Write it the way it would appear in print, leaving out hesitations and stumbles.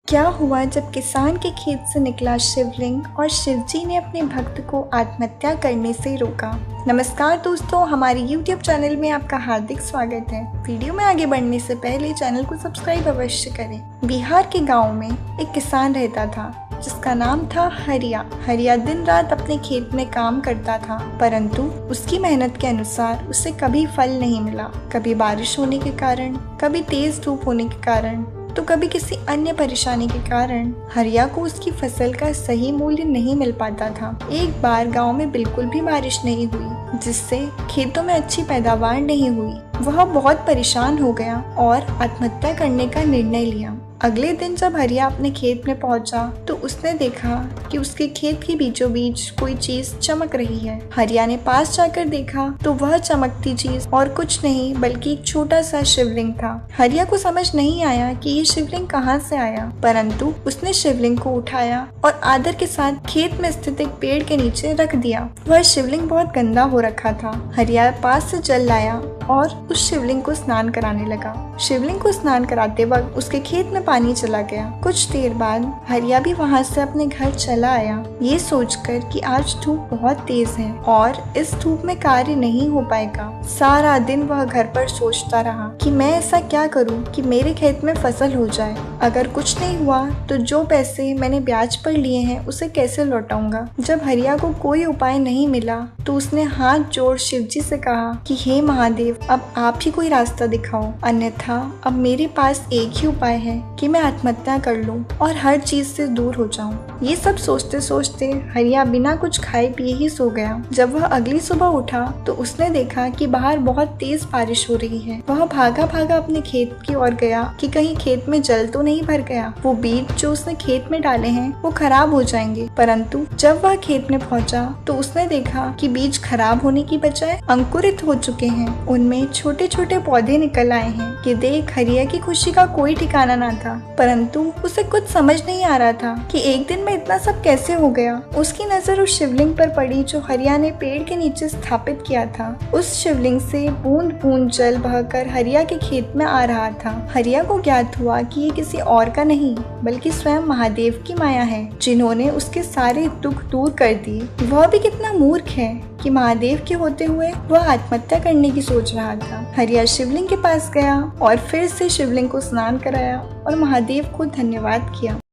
क्या हुआ जब किसान के खेत से निकला शिवलिंग और शिवजी ने अपने भक्त को आत्महत्या करने से रोका। नमस्कार दोस्तों, हमारे YouTube चैनल में आपका हार्दिक स्वागत है। वीडियो में आगे बढ़ने से पहले चैनल को सब्सक्राइब अवश्य करें। बिहार के गांव में एक किसान रहता था जिसका नाम था हरिया। हरिया दिन रात अपने खेत में काम करता था, परंतु उसकी मेहनत के अनुसार उसे कभी फल नहीं मिला। कभी बारिश होने के कारण, कभी तेज धूप होने के कारण, तो कभी किसी अन्य परेशानी के कारण हरिया को उसकी फसल का सही मूल्य नहीं मिल पाता था। एक बार गांव में बिल्कुल भी बारिश नहीं हुई, जिससे खेतों में अच्छी पैदावार नहीं हुई। वह बहुत परेशान हो गया और आत्महत्या करने का निर्णय लिया। अगले दिन जब हरिया अपने खेत में पहुंचा तो उसने देखा कि उसके खेत के बीचों बीच कोई चीज चमक रही है। हरिया ने पास जाकर देखा तो वह चमकती चीज और कुछ नहीं बल्कि एक छोटा सा शिवलिंग था। हरिया को समझ नहीं आया कि ये शिवलिंग कहाँ से आया, परंतु उसने शिवलिंग को उठाया और आदर के साथ खेत में स्थित एक पेड़ के नीचे रख दिया। वह शिवलिंग बहुत गंदा हो रखा था। हरिया पास से जल लाया और उस शिवलिंग को स्नान कराने लगा। शिवलिंग को स्नान कराते वक्त उसके खेत में पानी चला गया। कुछ देर बाद हरिया भी वहां से अपने घर चला आया, ये सोचकर कि आज धूप बहुत तेज है और इस धूप में कार्य नहीं हो पाएगा। सारा दिन वह घर पर सोचता रहा कि मैं ऐसा क्या करूं कि मेरे खेत में फसल हो जाए। अगर कुछ नहीं हुआ तो जो पैसे मैंने ब्याज पर लिए हैं उसे कैसे लौटाऊंगा। जब हरिया को कोई उपाय नहीं मिला तो उसने हाथ जोड़ शिवजी से कहा कि हे महादेव, अब आप ही कोई रास्ता दिखाओ, अन्यथा अब मेरे पास एक ही उपाय है कि मैं आत्महत्या कर लूं और हर चीज से दूर हो जाऊं। ये सब सोचते सोचते हरिया बिना कुछ खाए पिए ही सो गया। जब वह अगली सुबह उठा तो उसने देखा कि बाहर बहुत तेज बारिश हो रही है। वह भागा भागा अपने खेत की ओर गया कि कहीं खेत में जल तो नहीं भर गया। वो बीज जो उसने खेत में डाले हैं वो खराब हो जाएंगे, परंतु जब वह खेत में पहुंचा तो उसने देखा कि बीज खराब होने की बजाय अंकुरित हो चुके हैं। उनमें छोटे छोटे पौधे निकल आए हैं। कि देख हरिया की खुशी का कोई ठिकाना ना था, परंतु उसे कुछ समझ नहीं आ रहा था कि एक दिन में इतना सब कैसे हो गया। उसकी नजर उस शिवलिंग पर पड़ी जो हरिया ने पेड़ के नीचे स्थापित किया था। उस शिवलिंग से बूंद बूंद जल बहकर हरिया के खेत में आ रहा था। हरिया को ज्ञात हुआ कि ये किसी और का नहीं बल्कि स्वयं महादेव की माया है, जिन्होंने उसके सारे दुख दूर कर दिए। वह भी कितना मूर्ख है कि महादेव के होते हुए वह आत्महत्या करने की सोच रहा था। हरिया शिवलिंग के पास गया और फिर से शिवलिंग को स्नान कराया और महादेव को धन्यवाद किया।